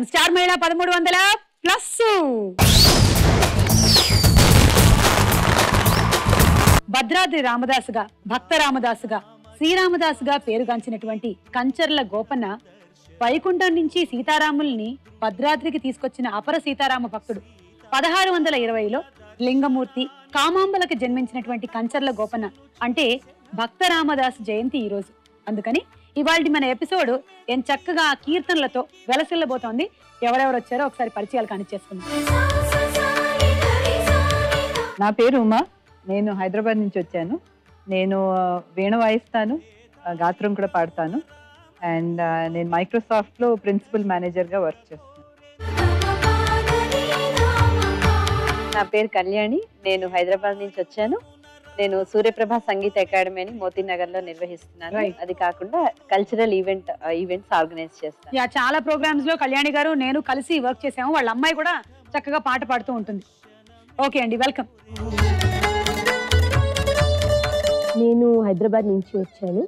Star మహిళ 1300 plus. Bhadradri రామదాసుగా, భక్త రామదాసుగా, శ్రీరామదాసుగా పేరుగాంచినటువంటి కంచర్ల గోపన్న వైకుంఠం నుంచి సీతారాముల్ని భద్రాద్రికి తీసుకొచ్చిన అపర సీతారామ భక్తుడు. 1620లో లింగమూర్తి కామాంబలకు జన్మించినటువంటి కంచర్ల గోపన్న అంటే భక్త రామదాసు జయంతి ఈ రోజు. అందుకని ఇవాళ మన ఎపిసోడ్ ఏం చక్కగా కీర్తనలతో వెలసిల్లబోతోంది. ఎవరెవరు వచ్చారో ఒకసారి పరిచయాలు కానిచ్చేసుకుందాం. నా పేరు ఉమా, నేను హైదరాబాద్ నుంచి వచ్చాను. నేను వీణ వాయిస్తాను, గాత్రం కూడా పాడతాను. అండ్ నేను మైక్రోసాఫ్ట్లో ప్రిన్సిపల్ మేనేజర్గా వర్క్ చేస్తాను. నా పేరు కళ్యాణి, నేను హైదరాబాద్ నుంచి వచ్చాను. నేను సూర్యప్రభ సంగీత అకాడమీని మోతీనగర్ లో నిర్వహిస్తున్నాను. అది కాకుండా కల్చరల్ ఈవెంట్స్ ఆర్గనైజ్ చేస్తాను. చాలా ప్రోగ్రామ్స్ లో కళ్యాణి గారు నేను కలిసి వర్క్ చేసాము. వాళ్ళ అమ్మాయి కూడా చక్కగా పాట పాడుతూ ఉంటుంది. ఓకే అండి, వెల్కమ్. నేను హైదరాబాద్ నుంచి వచ్చాను.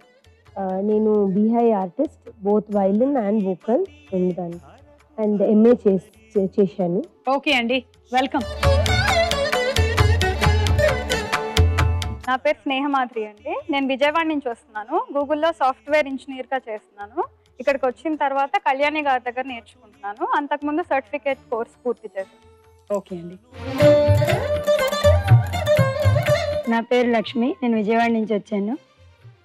నేను B high artist, both violin and vocal రెండుదాన్ని, అండ్ ఎంఏ చేశాను. ఓకే అండి, వెల్కమ్. నా పేరు స్నేహమాధురి అండి. నేను విజయవాడ నుంచి వస్తున్నాను. గూగుల్లో సాఫ్ట్వేర్ ఇంజనీర్గా చేస్తున్నాను. ఇక్కడికి వచ్చిన తర్వాత కళ్యాణి గారి దగ్గర నేర్చుకుంటున్నాను. అంతకుముందు సర్టిఫికేట్ కోర్స్ పూర్తి చేశాను. ఓకే అండి. నా పేరు లక్ష్మి, నేను విజయవాడ నుంచి వచ్చాను.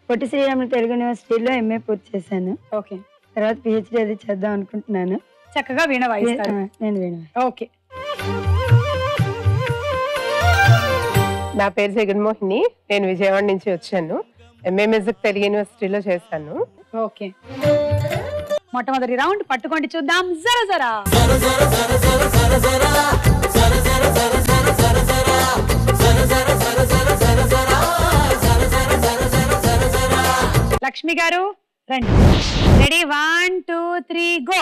పొట్టి శ్రీరాములు తెలుగు యూనివర్సిటీలో ఎంఏ పూర్తి చేశాను. ఓకే, తర్వాత పిహెచ్డి అది చేద్దాం అనుకుంటున్నాను. చక్కగా వీణ వాయిస్తారు. నేను వీణ. ఓకే. నా పేరు జగన్మోహిని, నేను విజయవాడ నుంచి వచ్చాను. ఎంఏ మ్యూజిక్ తెలుగు యూనివర్సిటీలో చేశాను. ఓకే, మొట్టమొదటి రౌండ్ పట్టుకోండి చూద్దాం. జరా జరా లక్ష్మి గారు రండి. Ready, 1 2 3 go.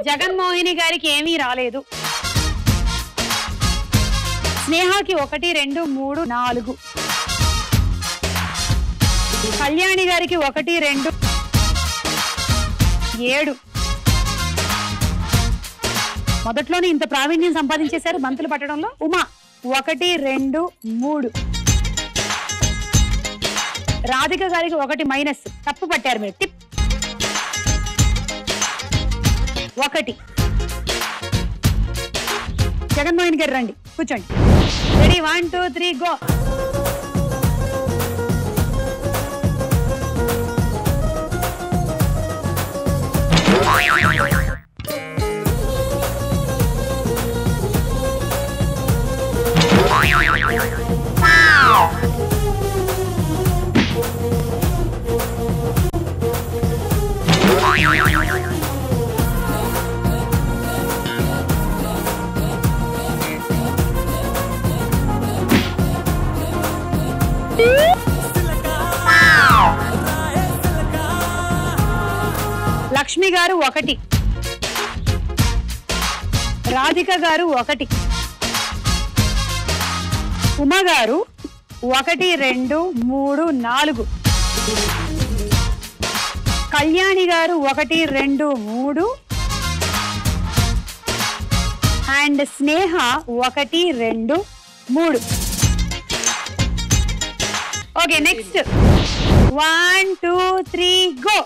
జగన్మోహిని గారికి ఏమీ రాలేదు. స్నేహకి 1 2 3 4, కళ్యాణి గారికి 1 2 7. మొదట్లోనే ఇంత ప్రావీణ్యం సంపాదించేశారు బంతులు పట్టడంలో. ఉమా 1 2 3. రాధిక గారికి 1 మైనస్, తప్పు పట్టారు మీరు. టిప్ 1. జగన్మోహన్ గారు రండి, కూర్చోండి. Ready, 1 2 3 go. లక్ష్మి గారు 1, రాధిక గారు 1, ఉమా గారు 1 2 3 4, కళ్యాణి గారు 1 2 3, and Sneha 1 2 3. Okay, next 1 2 3 go.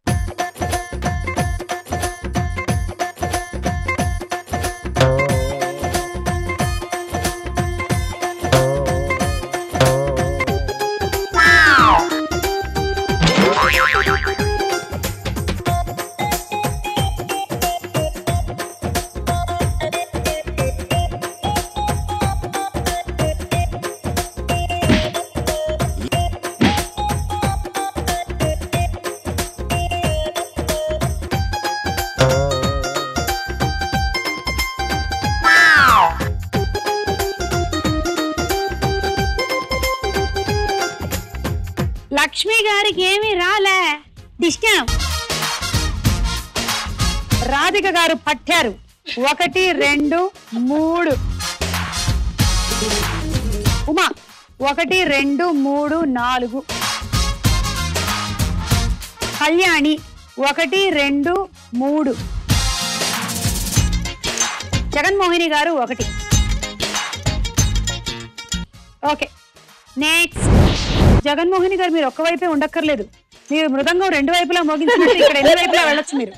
Lakshmi గారికి ఏమీ రాలే డిస్టర్బ్. రాధిక గారు పట్టారు 1 2 3. ఉమా 1 2 3 4. కళ్యాణి 1 2 3. జగన్మోహిని గారు 1. Okay next. జగన్మోహిని గారు మీరు ఒక్క వైపే ఉండక్కర్లేదు, మీరు మృదంగం 2 వైపులా మోగించినట్టు ఇక్కడ ఎన్ని వైపులా వెళ్ళొచ్చు మీరు.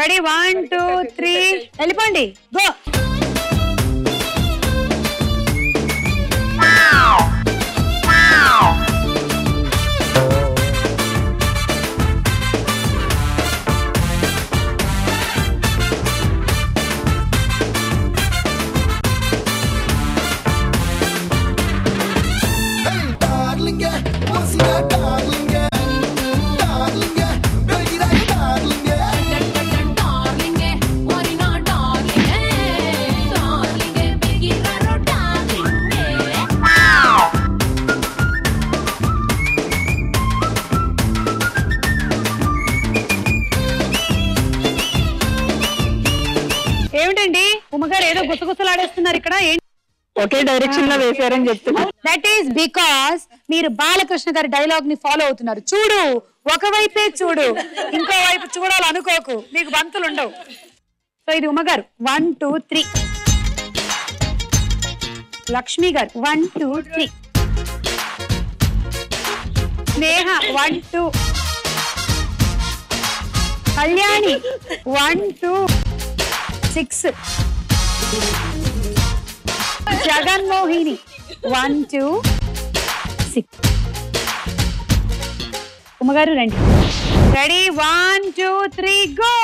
రెడీ 1 2 3 వెళ్ళిపోండి గో. ఏమిటండి ఉమ్మగారు ఏదో గుసగుసలాడేస్తున్నారు ఇక్కడ? ఒకే డైరెక్షన్ లో వేశారని చెప్తున్నారు. దట్ ఈస్ బికాస్ మీరు బాలకృష్ణ గారి డైలాగ్ ని ఫాలో అవుతున్నారు. చూడు ఒకవైపే చూడు, ఇంకో వైపు చూడాలనుకోకు, మీకు బంతులు ఉండవు. సో ఇది ఉమ్మగారు 1 2 3. లక్ష్మి గారు 1 2 3. స్నేహ 1 2. కళ్యాణి 1 2 6. జగన్మోహిని 1 2 6. ఉమ్మగారు రండి. Ready 1 2 3 go.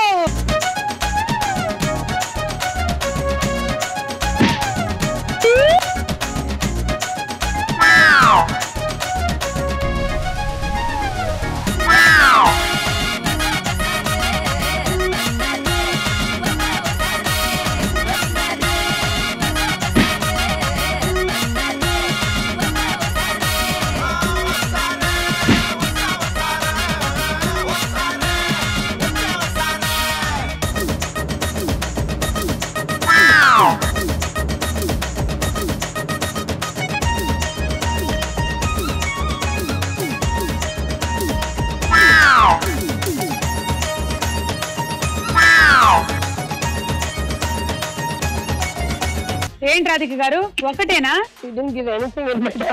ఏంటి రాధిక గారు ఒకటేనా?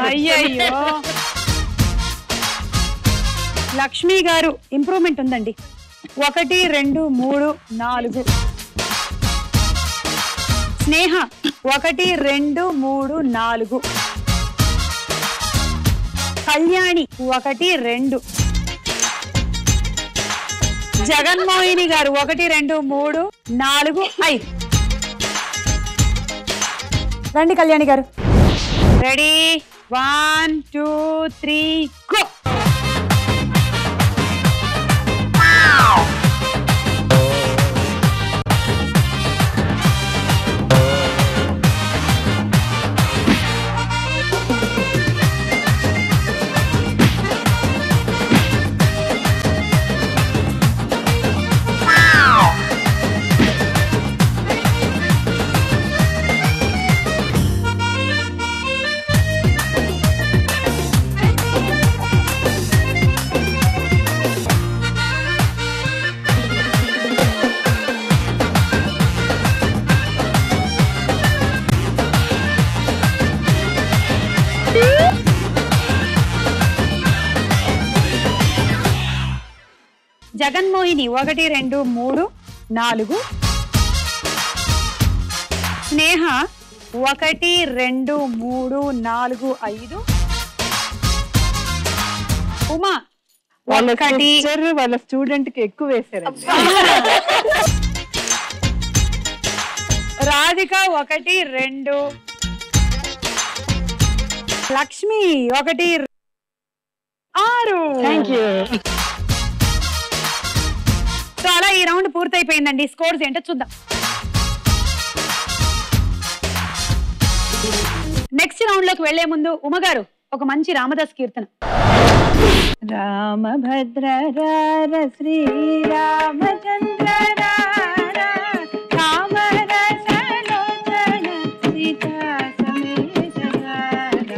అయ్యయ్యో. లక్ష్మి గారు ఇంప్రూవ్మెంట్ ఉందండి. 1 2 3 4. స్నేహ 1 2 3 4. కళ్యాణి 1 2. జగన్మోహిని గారు 1 2 3 4 5. రండి కళ్యాణి గారు. Ready 1 2 3 go. జగన్మోహిని 1 2 3 4. స్నేహ 1 2 3 4 5. ఉమా వాళ్ళ 1 సిస్టర్ వాళ్ళ స్టూడెంట్ కి ఎక్కువ వేశారు. Radhika 1 2. Lakshmi 1 6. Thank you. So అలా ఈ రౌండ్ పూర్తయిపోయిందండి. స్కోర్స్ ఏంటో చూద్దాం. నెక్స్ట్ రౌండ్ లోకి వెళ్లే ముందు ఉమగారు ఒక మంచి రామదాస్ కీర్తన. రామభద్ర రార శ్రీరామచంద్ర రార రామ రసలోచన సీతా సమేత రార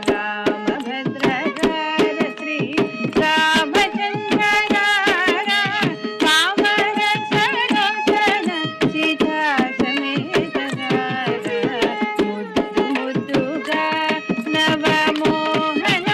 రామభద్ర రార శ్రీరామచంద్ర రార రామ రసలోచన సీతా సమేత రార ముద్దు ముద్దుగా నవమోహన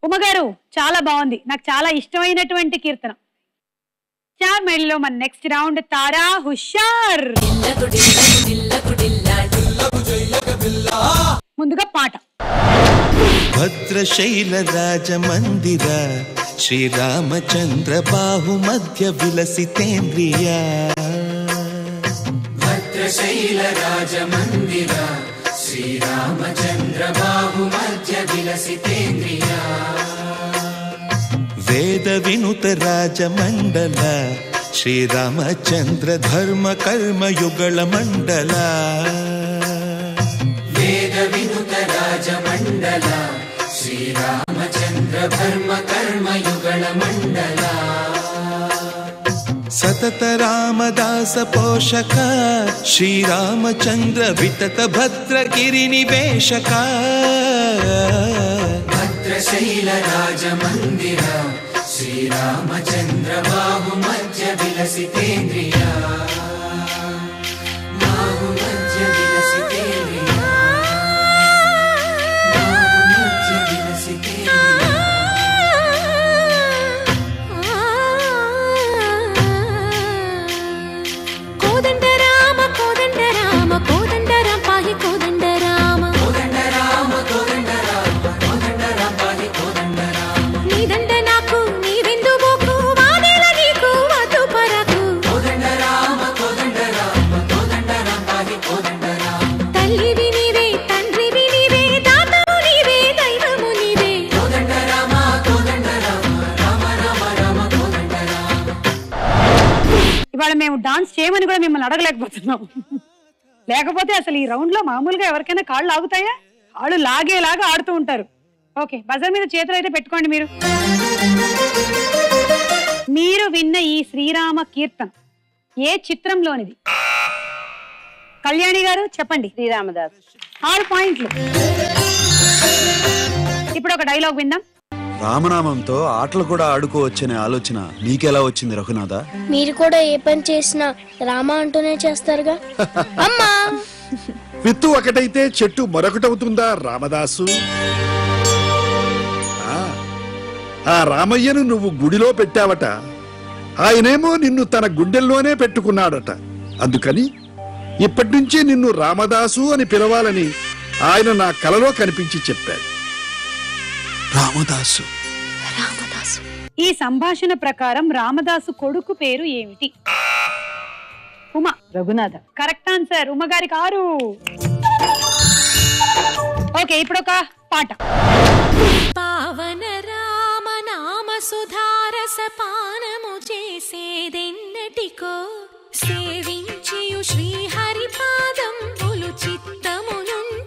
ఉమగారు చాలా బాగుంది, నాకు చాలా ఇష్టమైనటువంటి కీర్తన. స్టార్ మెడలో మన నెక్స్ట్ రౌండ్ తారా హుషార్. ముందుగా పాట. భద్రశైల రాజమందిర శ్రీరామచంద్ర బాహు మధ్య విలసితేంద్రియ భద్రశైల రాజమందిర శ్రీరామచంద్ర బాహు మధ్య విలసితేంద్రియ వేద వినుత రాజమండల శ్రీరామచంద్ర ధర్మ కర్మ యుగళ మండల వేద వినుత రాజమండల శ్రీరామచంద్ర ధర్మ కర్మ యుగళ మండల సతత రామదాస పోషక శ్రీరామచంద్ర వితత భద్రగిరి నివేశక భద్రశైల రాజమందిర శ్రీరామచంద్ర బాహు మధ్య విలసితేంద్రియ బాహు మధ్య విలసితేంద్రియ బాహు మధ్య విలసితేంద్రియ కోదండ రామ కోదండ రామ కోదండ రామ పాహి కోదండ రామ కోదండ రామ కోదండ రామ కోదండ రామ పాహి కోదండ రామ నీదండ నాకు నీవెందు బోకు వాదేల నీకు వదు పరకు కోదండ రామ కోదండ రామ కోదండ రామ పాహి కోదండ రామ తల్లివి నీవే తండ్రివి నీవే దాతవు నీవే దైవము నీవే కోదండ రామ కోదండ రామ రామ రామ రామ కోదండ రామ. ఇవాళ మేము డాన్స్ చేయమని కూడా మిమ్మల్ని అడగలేకపోతున్నాం. లేకపోతే అసలు ఈ రౌండ్ లో మామూలుగా ఎవరికైనా కాళ్ళు ఆగుతాయా? కాళ్ళు లాగేలాగా ఆడుతూ ఉంటారు. ఓకే, బజర్ మీద చేతులు అయితే పెట్టుకోండి. మీరు విన్న ఈ శ్రీరామ కీర్తన ఏ చిత్రంలోనిది? కళ్యాణి గారు చెప్పండి. శ్రీరామదాస్. 6 పాయింట్లు. ఇప్పుడు ఒక డైలాగ్ విందాం. రామనామంతో ఆటలు కూడా ఆడుకోవచ్చనే ఆలోచన నీకెలా వచ్చింది రఘునాథ? మీరు కూడా ఏ పని చేసినా రామ అంటూనే చేస్తారుగా. అమ్మా, విత్తు ఒకటైతే చెట్టు మరొకటవుతుందా రామదాసు? ఆ రామయ్యను నువ్వు గుడిలో పెట్టావట, ఆయనేమో నిన్ను తన గుండెల్లోనే పెట్టుకున్నాడట. అందుకని ఇప్పటి నుంచి నిన్ను రామదాసు అని పిలవాలని ఆయన నా కలలో కనిపించి చెప్పాడు. రామదాసు. రామదాసు. ఈ సంభాషణ ప్రకారం రామదాసు కొడుకు పేరు ఏమిటి? Uma. Raghunatha. Correct answer. Uma garu 6. Okay, ఇప్పుడు ఒక పాట. పావన రామ నామ సుధారస పానము చేసేదెన్నటికో సేవించియు శ్రీహరి పాదంబులు చిత్తము నుండి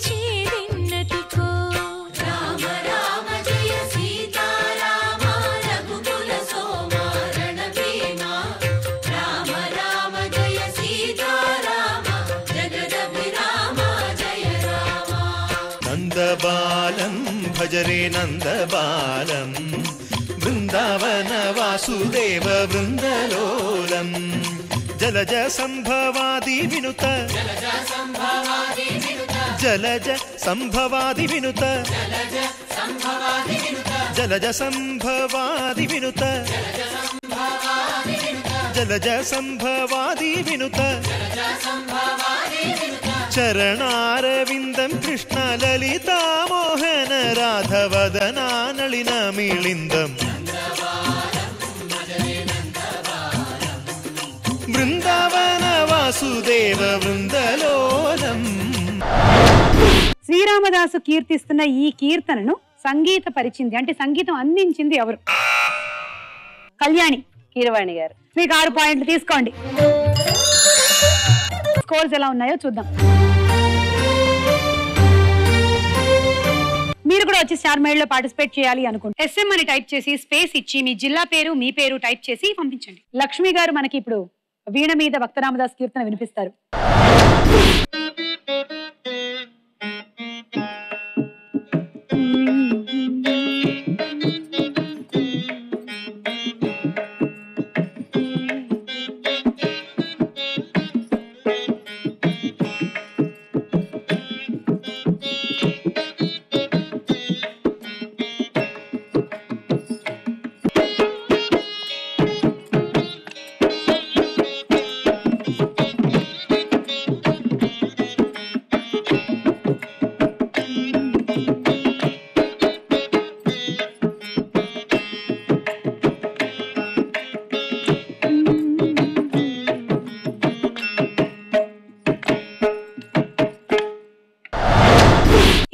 భజరే నందబాలం బృందావన వాసుదేవ బృందలోలం జలజ సంభవాది వినుత జలజ సంభవాది వినుత జలజ సంభవాది వినుత జలజ సంభవాది వినుత చరణారవిందం కృష్ణ లలితా మోహన రాధవదనా నళిన మిళిందం బృందావన వాసుదేవ బృందలోలం. శ్రీరామదాసు కీర్తిస్తున్న ఈ కీర్తనను సంగీత పరిచింది అంటే సంగీతం అందించింది ఎవరు? కళ్యాణి కీరవాణి గారు. మీకు 6 పాయింట్లు తీసుకోండి. స్కోర్స్ ఎలా ఉన్నాయో చూద్దాం. మీరు కూడా వచ్చి స్టార్ మైల్ లో పార్టిసిపేట్ చేయాలి అనుకుంటే SM అని టైప్ చేసి స్పేస్ ఇచ్చి మీ జిల్లా పేరు మీ పేరు టైప్ చేసి పంపించండి. లక్ష్మి గారు మనకి ఇప్పుడు వీణ మీద భక్త రామదాస్ కీర్తన వినిపిస్తారు.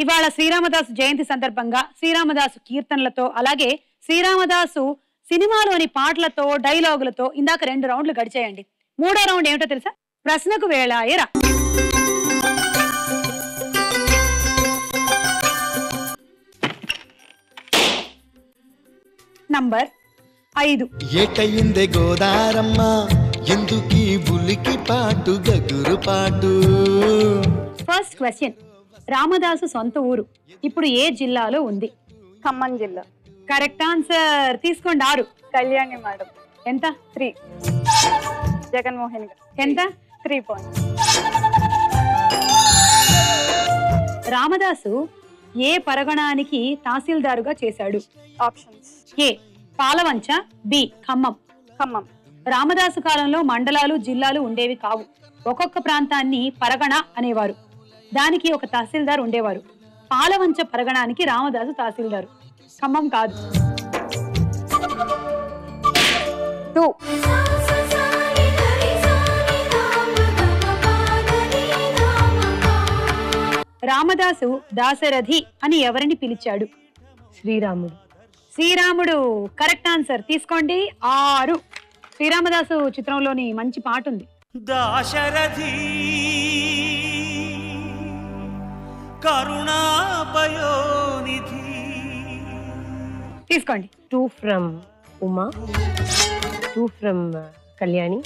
ఇవాళ శ్రీరామదాసు జయంతి సందర్భంగా శ్రీరామదాసు కీర్తనలతో అలాగే శ్రీరామదాసు సినిమాలోని పాటలతో డైలాగులతో ఇందాక 2 రౌండ్లు గడిచాయండి. 3వ రౌండ్ ఏమిటో తెలుసా? ప్రశ్నకు వేళాయరా. నంబర్ 5. ఏటయిందే గోదారమ్మ ఎందుకీ బులికి పాటు గగురు పాటు. ఫస్ట్ క్వశ్చన్, రామదాసు సొంత ఊరు ఇప్పుడు ఏ జిల్లాలో ఉంది? ఖమ్మం జిల్లా. Correct answer. తీసుకోండి 6. కళ్యాణి మేడం. ఎంత? 3. జగన్మోహన్ గారు. ఎంత? 3 పాయింట్స్. రామదాసు ఏ పరగణానికి తహసీల్దారుగా చేశాడు? ఆప్షన్స్. ఏ పాలవంచ, బి ఖమ్మం. ఖమ్మం. రామదాసు కాలంలో మండలాలు జిల్లాలు ఉండేవి కావు. ఒక్కొక్క ప్రాంతాన్ని పరగణ అనేవారు. దానికి ఒక తహసీల్దార్ ఉండేవారు. పాలవంచ పరగణానికి రామదాసు తహసీల్దారు. ఖమ్మం కాదు. 2. రామదాసు దాశరథి అని ఎవరిని పిలిచాడు? శ్రీరాముడు. శ్రీరాముడు. Correct answer. తీసుకోండి 6. శ్రీరామదాసు చిత్రంలోని మంచి పాట ఉంది. దాశరథి కరుణాపయోనిధి. తీసుకోండి. 2 from Uma, 2 from Kalyani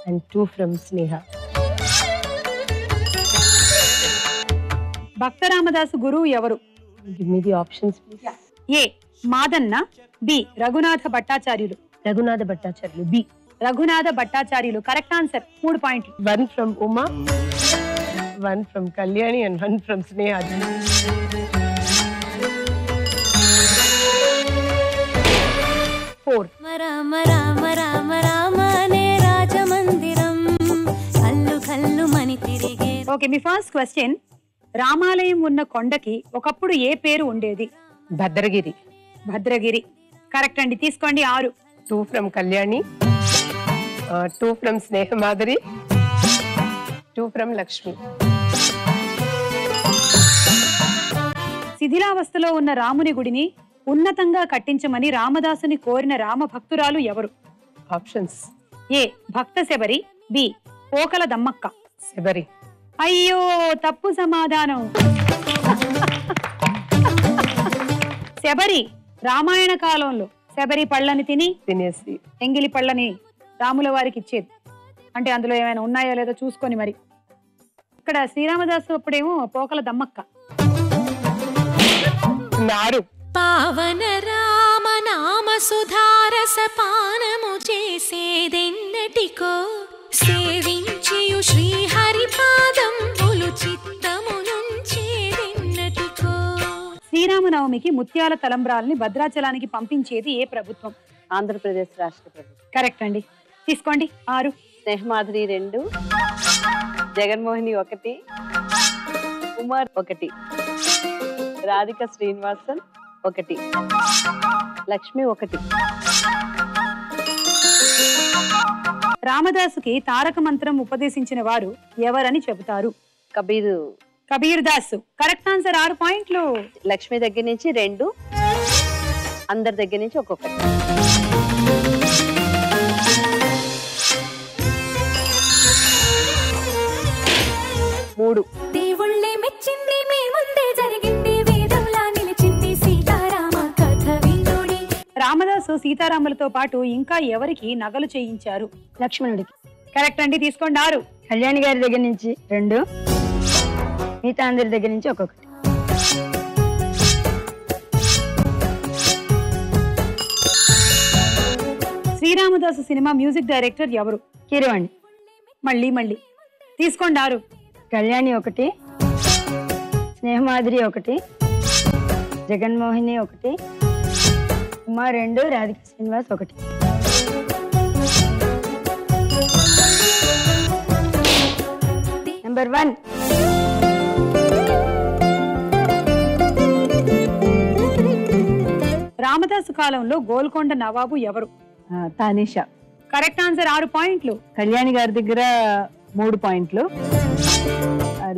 and 2 from Sneha. Bhakta Ramadasu గురువు ఎవరు? Give me the options please. A Madanna, B Raghunatha Bhattacharyulu. Raghunatha Bhattacharyulu. B Raghunatha Bhattacharyulu. Correct answer. 3 పాయింట్లు. 1 from Uma, 1 from Kalyani and 1 from Sneha. 4. Rama Rama Rama రామనే రాజమందిరం కల్లు కల్లు మని తిరిగే. ఓకే, మీ ఫస్ట్ క్వశ్చన్, రామాలయం ఉన్న కొండకి ఒకప్పుడు ఏ పేరు ఉండేది? భద్రగిరి. భద్రగిరి. కరెక్ట్ అండి. తీసుకోండి 6. 2 from Kalyani, 2 from Sneha Madhuri, 2 from Lakshmi. శిథిలావస్థలో ఉన్న రాముని గుడిని ఉన్నతంగా కట్టించమని రామదాసుని కోరిన రామ భక్తురాలు ఎవరు? ఆప్షన్స్. ఏ భక్త శబరి, బి పోకల దమ్మక్క. శబరి. అయ్యో తప్పు సమాధానం. శబరి రామాయణ కాలంలో శబరి పళ్ళని తినేసి ఎంగిలి పళ్ళని రాముల వారికి ఇచ్చేది. అంటే అందులో ఏమైనా ఉన్నాయో లేదో చూసుకొని మరి. ఇక్కడ శ్రీరామదాసు అప్పుడేమో పోకల దమ్మక్క. నారు. పావన రామ నామ సుధారస పానము చేసేదెన్నటికో సేవించియు శ్రీహరి పాదంబులు చిత్తమునుంచేదెన్నటికో. శ్రీరామనవమికి ముత్యాల తలంబ్రాల్ని భద్రాచలానికి పంపించేది ఏ ప్రభుత్వం? ఆంధ్రప్రదేశ్ రాష్ట్ర ప్రభుత్వం. కరెక్ట్ అండి. తీసుకోండి 6. స్నేహమాధురి 2, జగన్మోహిని 1, కుమార్ 1, రాధిక శ్రీనివాసన్ 1, లక్ష్మి 1. రామదాసుకి తారక మంత్రం ఉపదేశించిన వారు ఎవరని చెబుతారు? కబీర్ దాస్. Correct answer. 6 పాయింట్లు. లక్ష్మి దగ్గర నుంచి 2, అందరి దగ్గర నుంచి ఒక్కొక్కటి. దేవుళ్ళే మెచ్చింది మీ ముందే జరిగింది వేదంలా నిలిచింది సీతారామ కథ వినుడి. రామదాసు సీతారాములతో పాటు ఇంకా ఎవరికి నగలు చేయించారు? లక్ష్మణుడికి. కరెక్ట్ అండి. తీసుకోండి 6. కళ్యాణి గారి దగ్గర నుంచి 2, మిగతా అందరి దగ్గర నుంచి ఒక్కొక్కటి. శ్రీరామదాసు సినిమా మ్యూజిక్ డైరెక్టర్ ఎవరు? కీరవాణి. మళ్ళీ తీసుకోండి 6. కళ్యాణి 1, స్నేహమాధురి 1, జగన్మోహిని 1, కుమార్ 2, రాధిక శ్రీనివాస్ 1. నెంబర్ 1. రామదాసు కాలంలో గోల్కొండ నవాబు ఎవరు? తానిషా. Correct answer. 6 పాయింట్లు. కళ్యాణి గారి దగ్గర 3 పాయింట్లు,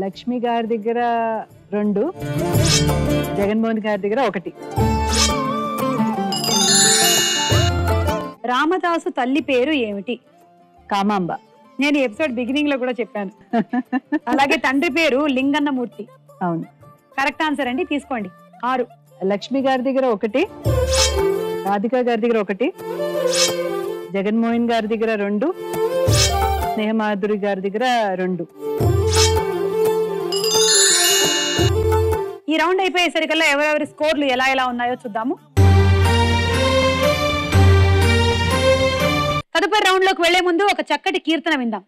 లక్ష్మి గారి దగ్గర 2, జగన్మోహన్ గారి దగ్గర 1. రామదాసు తల్లి పేరు ఏమిటి? కామాంబ. నేను ఎపిసోడ్ బిగినింగ్ లో కూడా చెప్పాను. అలాగే తండ్రి పేరు లింగన్నమూర్తి. అవును. కరెక్ట్ ఆన్సర్ అండి. తీసుకోండి 6. లక్ష్మి గారి దగ్గర 1, రాధిక గారి దగ్గర 1, జగన్మోహన్ గారి దగ్గర 2, స్నేహమాధురి గారి దగ్గర 2. ఈ రౌండ్ అయిపోయేసరికల్లా ఎవరెవరి స్కోర్లు ఎలా ఉన్నాయో చూద్దాము. తదుపరి రౌండ్ లోకి వెళ్లే ముందు ఒక చక్కటి కీర్తన విందాం.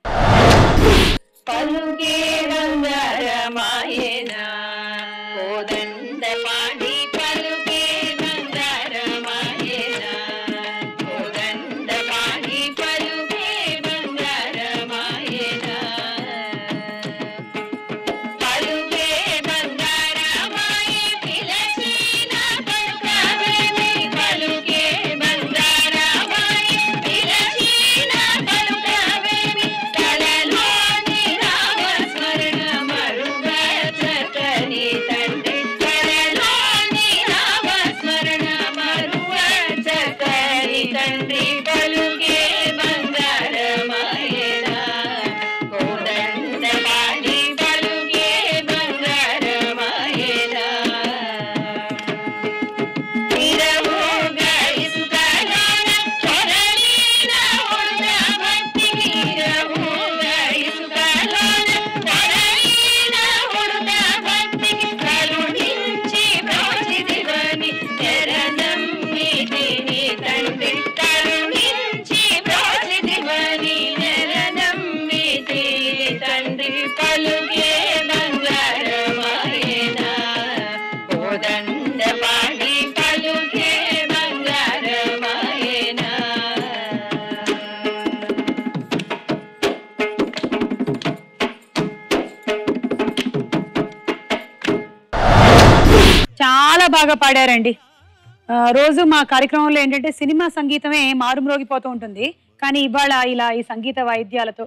చాలా బాగా పాడారండి. రోజు మా కార్యక్రమంలో ఏంటంటే సినిమా సంగీతమే మారుమ్రోగిపోతూ ఉంటుంది. కానీ ఇవాళ ఇలా ఈ సంగీత వాయిద్యాలతో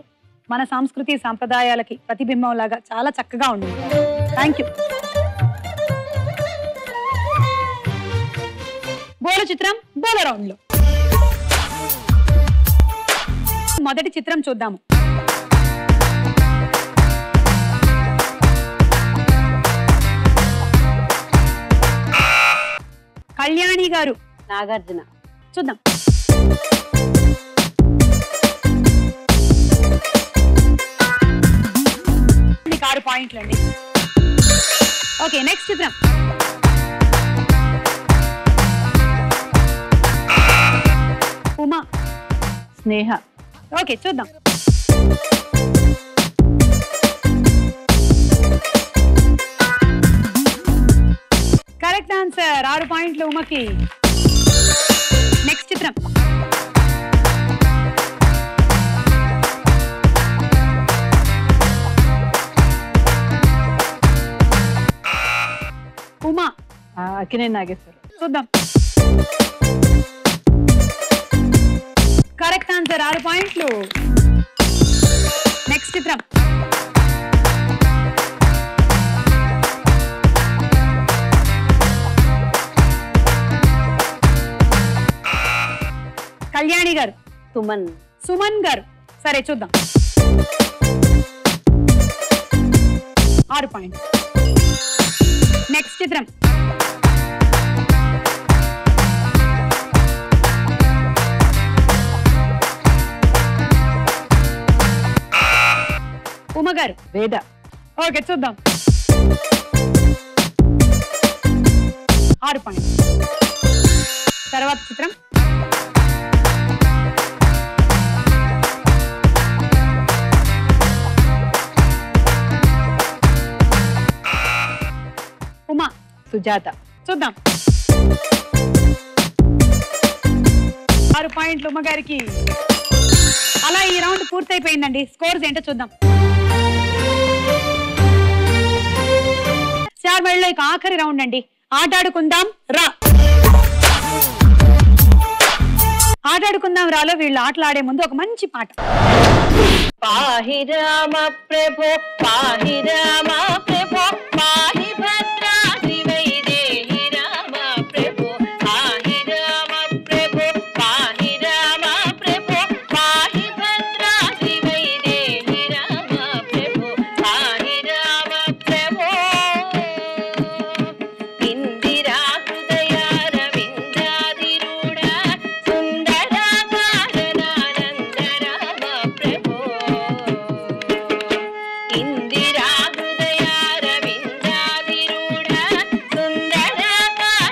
మన సంస్కృతి సంప్రదాయాలకి ప్రతిబింబం లాగా చాలా చక్కగా ఉంది. Thank you. బోల చిత్రం బోల రౌండ్ లో మొదటి చిత్రం చూద్దాము. కళ్యాణి గారు, నాగార్జున. చూద్దాం. మీకు 6 పాయింట్లు అండి. ఓకే, నెక్స్ట్ చిత్రం. ఉమా. స్నేహ. ఓకే, చూద్దాం. Correct answer. 6 పాయింట్లు ఉమకి. నెక్స్ట్ చిత్రం. ఉమా. అక్కినేని నాగేశ్వరరావు. చూద్దాం. Correct answer. 6 పాయింట్లు. నెక్స్ట్ చిత్రం. కళ్యాణి గారు. సుమన్ గారు. సరే, చూద్దాం. 6 పాయింట్. నెక్స్ట్ చిత్రం. ఉమ గారు. వేద. ఓకే, చూద్దాం. 6 పాయింట్. తర్వాత చిత్రం. ఉమా. సుజాత. చూద్దాం. 6 పాయింట్లు ఉమ గారికి. అలా ఈ రౌండ్ పూర్తయిపోయిందండి. స్కోర్స్ ఏంటో చూద్దాం. స్టార్ వరల్డ్ ఇక ఆఖరి రౌండ్ అండి. ఆటాడుకుందాం రా. ఆటాడుకుందాం రాలో వీళ్ళు ఆటలాడే ముందు ఒక మంచి పాట. పాహి రామ ప్రభో పాహి రామ ప్రభో పాహి భద్రాద్రి వైదేహి రామ ప్రభో పాహి రామ ప్రభో పాహి రామ ప్రభో పాహి భద్రాద్రి వైదేహి రామ ప్రభో పాహి రామ ప్రభో ఇందిరా హృదయ రవింద్రాదిరూఢ సుందరాకారనానంద రామ ప్రభో ఇందిరా హృదయ రవింద్రాదిరూఢ సుందరాకారనానంద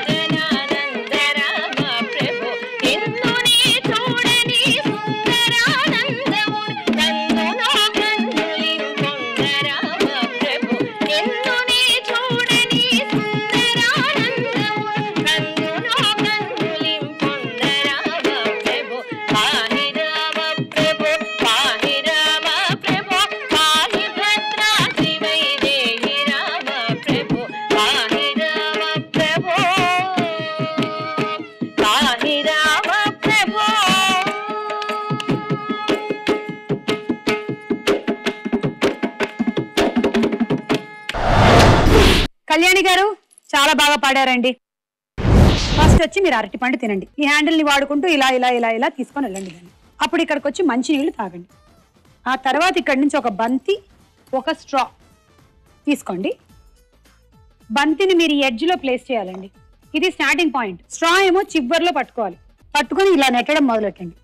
రామ ప్రభో ఎందుని చూడని సుందరానందము నందునో కన్నులింపొంద రామ ప్రభో ఎందుని చూడని సుందరానందము నందునో కన్నులింపొంద రామ ప్రభో పాహి రామ ప్రభో పాహి రామ ప్రభో పాహి భద్రాద్రి వైదేహి రామ ప్రభో పాహి రామ ప్రభో పాహి రామ ప్రభో. కళ్యాణి గారు చాలా బాగా పాడారండి. ఫస్ట్ వచ్చి మీరు అరటి పండు తినండి. ఈ హ్యాండిల్ ని వాడుకుంటూ ఇలా ఇలా ఇలా ఇలా తీసుకొని వెళ్ళండి దాన్ని. అప్పుడు ఇక్కడికి వచ్చి మంచి నీళ్లు తాగండి. ఆ తర్వాత ఇక్కడి నుంచి ఒక బంతి, ఒక స్ట్రా తీసుకోండి. బంతిని మీరు ఎడ్జ్లో ప్లేస్ చేయాలండి. ఇది స్టార్టింగ్ పాయింట్. స్ట్రా ఏమో చివర్లో పట్టుకోవాలి. పట్టుకొని ఇలా నెట్టడం మొదలెట్టండి.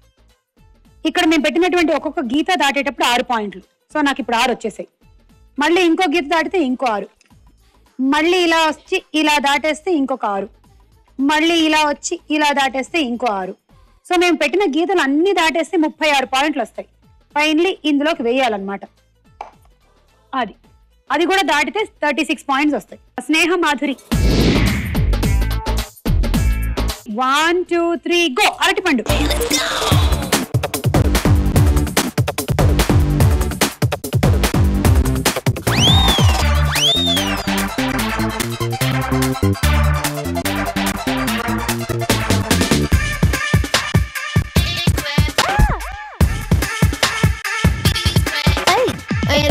ఇక్కడ మేము పెట్టినటువంటి ఒక్కొక్క గీత దాటేటప్పుడు 6 పాయింట్లు. సో నాకు ఇప్పుడు 6 వచ్చేసాయి. మళ్ళీ ఇంకో గీత దాటితే ఇంకో 6, మళ్ళీ ఇలా వచ్చి ఇలా దాటేస్తే ఇంకొక 6, మళ్ళీ ఇలా వచ్చి ఇలా దాటేస్తే ఇంకో 6. సో మేము పెట్టిన గీతలు అన్ని దాటేస్తే 36 పాయింట్లు వస్తాయి. ఫైనలీ ఇందులోకి వేయాలన్నమాట. అది కూడా దాటితే 36 పాయింట్స్ వస్తాయి. స్నేహ మాధురి. 1 2 3 గో. అరటిపండు.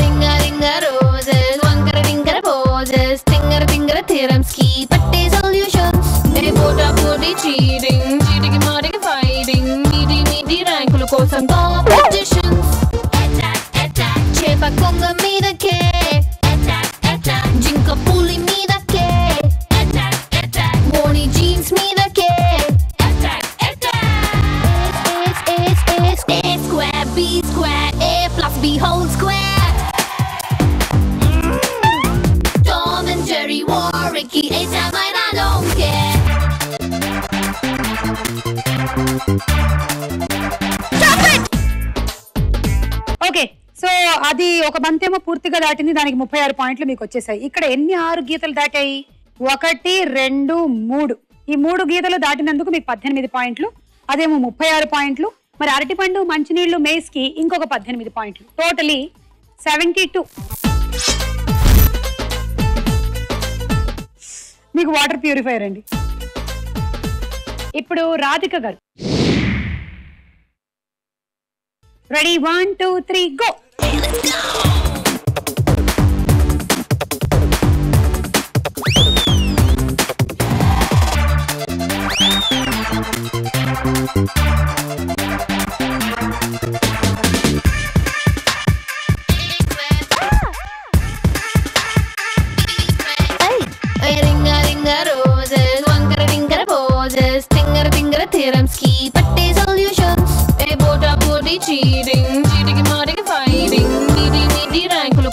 Ringa ringa roses, wankara ringara poses, tingara tingara theorems ki patte solutions. They put up booty cheating, cheating marking fighting, meaty rankulu kosam competitions. Attack attack, chepa konga meeda ke. Attack attack, jinka puli meeda ke. Attack attack, moni jeans meeda ke. Attack attack, A square, B square, A plus B whole square. Tom and Jerry war, Ricky, A time I don't care. అది ఒక బంతేమో పూర్తిగా దాటింది, దానికి 36 పాయింట్లు మీకు వచ్చేసాయి. ఇక్కడ ఎన్ని 6 గీతలు దాటాయి? 1, 2, 3. ఈ 3 గీతలు దాటినందుకు మీకు 18 పాయింట్లు, అదేమో 36 పాయింట్లు. మరి అరటిపండు, మంచినీళ్లు, మేస్ కి ఇంకొక 18 పాయింట్లు, టోటలీ 72. మీకు వాటర్ ప్యూరిఫైయర్ అండి. ఇప్పుడు రాధిక గారు రెడీ? 1, 2, 3 గో.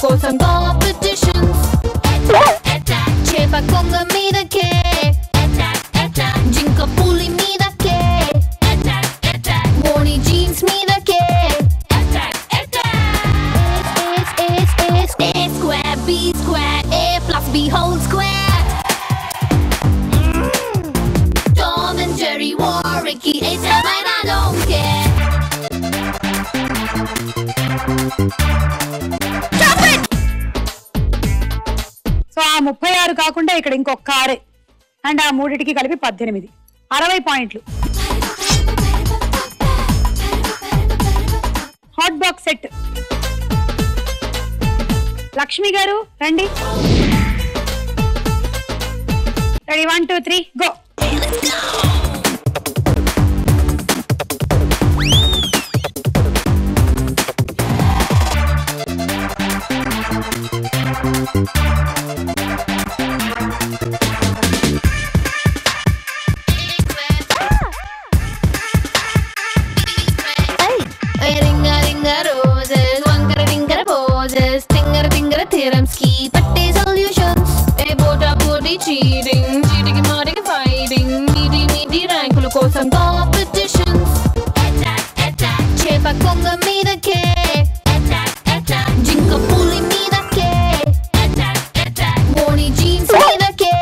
కోసం కాంపిటీషన్స్ చేప కొంగ మీదకే జింక పులి మీదకే మోని జీన్స్ మీదకే square b square a plus b whole square Tom and Jerry war Ricky A7 I don't care so ఆ 36 కాకుండా ఇక్కడ ఇంకొక 6 అండ్ ఆ మూడిటికి కలిపి 18, 60 పాయింట్లు. Hot box set. లక్ష్మి గారు రండి. రెడీ? 1, 2, 3 గో. కోసం కాంపిటీషన్స్ చేప కొంగ మీదకే జింక పులి మీదకే మోని జీన్స్ మీదకే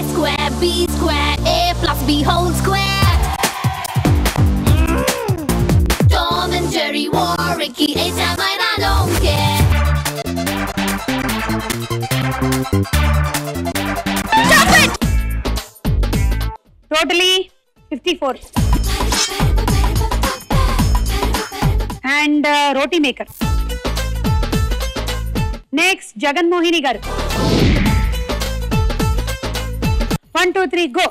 square b square a plus b whole square Tom and Jerry war Ricky A7 I don't care totally 54. And roti maker. Next Jaganmohini గారు. 1, 2, 3 గో.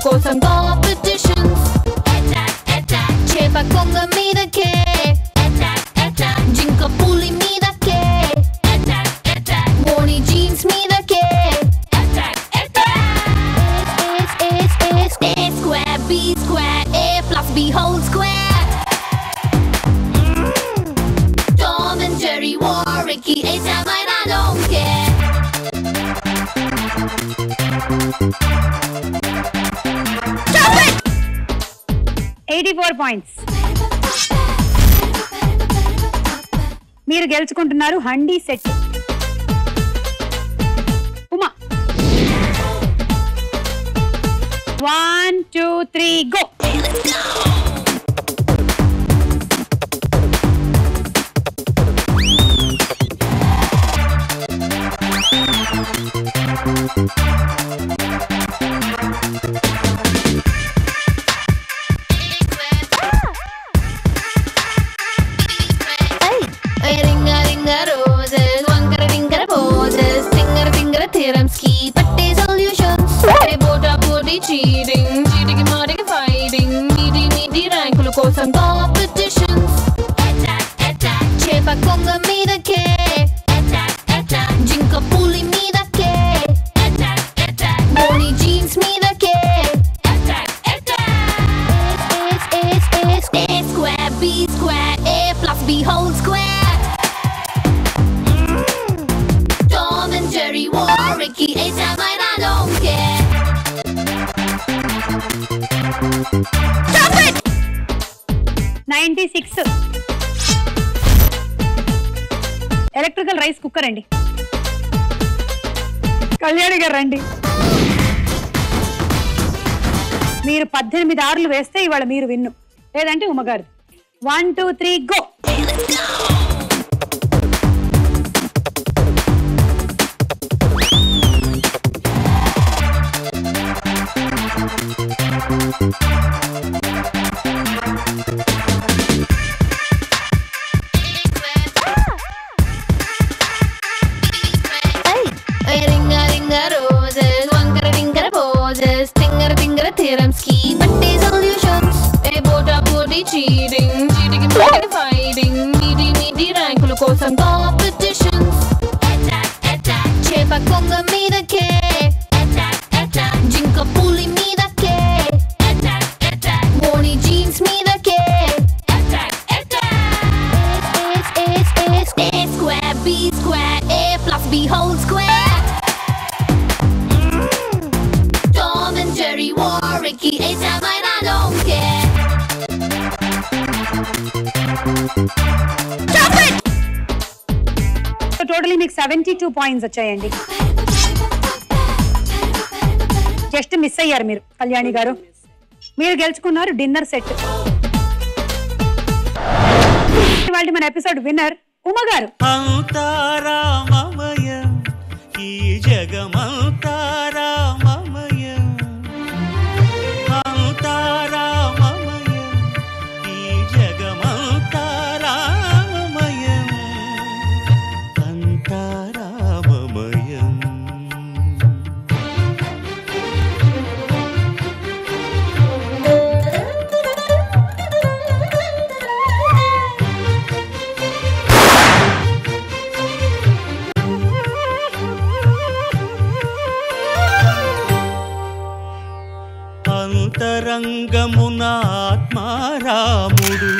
కోసం కాంపిటీషన్స్ చేప కొంగ మీదకే జింక పులి మీదకే మోని జీన్స్ మీదకే square b square a plus b whole square Tom and Jerry war Ricky A7 I don't care 84 points. మీరు గెలుచుకుంటున్నారు హండీ set. Uma. 1, 2, 3 go. cheating, cheating, fighting, meeting, కొంగ మీదకే జింక పులి మీదకే మోని జీన్స్ మీదకే A square B square A plus B whole square Tom and Jerry war Ricky A-Time and I don't care Stop it 96 electrical rice cooker అండి. కళ్యాణి గారు రండి. మీరు 18 ఆర్లు వేస్తే ఇవాళ మీరు విన్ను, లేదంటే ఉమ్మగారు. 1 2 3 గో. కోసం కాంపిటీషన్స్ చేప కొంగ మీదకే జింక పులి మీదకే మోని జీన్స్ మీదకే A square B square A plus B whole square Tom and Jerry war Ricky A-Time and I don't care Stop it totally మీకు 72 పాయింట్స్ వచ్చాయండి. జస్ట్ మిస్ అయ్యారు మీరు కళ్యాణి గారు. మీరు గెలుచుకున్నారు డిన్నర్ సెట్. ఇవాళ మన ఎపిసోడ్ విన్నర్ ఉమ్మగారు. అంతారామమయం ఈ జగమంతారామమయం అంతారామమయం ఈ జగమంతారామమయం అంతారామమయం అంతరంగమున ఆత్మారాముడు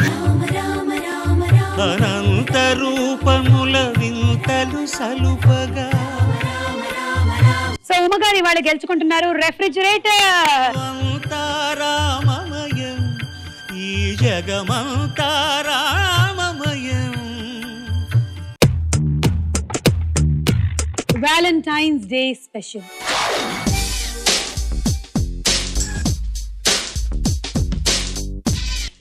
అనంత రూపముల వింతలు సలుపగా. సో ఉమ్మగారు ఇవాళ గెలుచుకుంటున్నారు రెఫ్రిజిరేటర్. అంతారామమయం ఈ జగమంతారామమయం. Valentine's day special.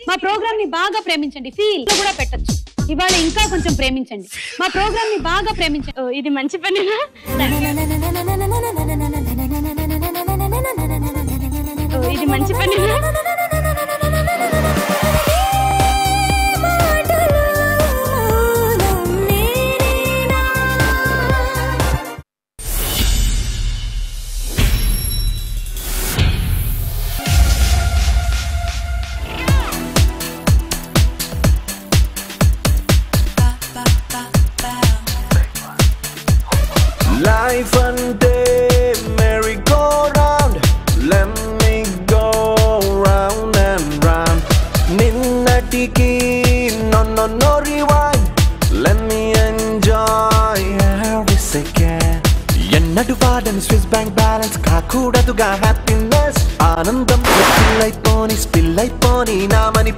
మా ప్రోగ్రామ్ ని బాగా ప్రేమించండి. ఫీల్ కూడా పెట్టచ్చు. ఇవాళ ఇంకా కొంచెం ప్రేమించండి. మా ప్రోగ్రామ్ ని బాగా ప్రేమించండి. ఇది మంచి పనినా? ఇది మంచి పనినా? Life ante merry-go-round, let me go round and round. Ninnatiki no rewind, let me enjoy every second. Ennadu vaadani Swiss bank balance kaakoodaduga happiness. Aanandam spill aiponi na mani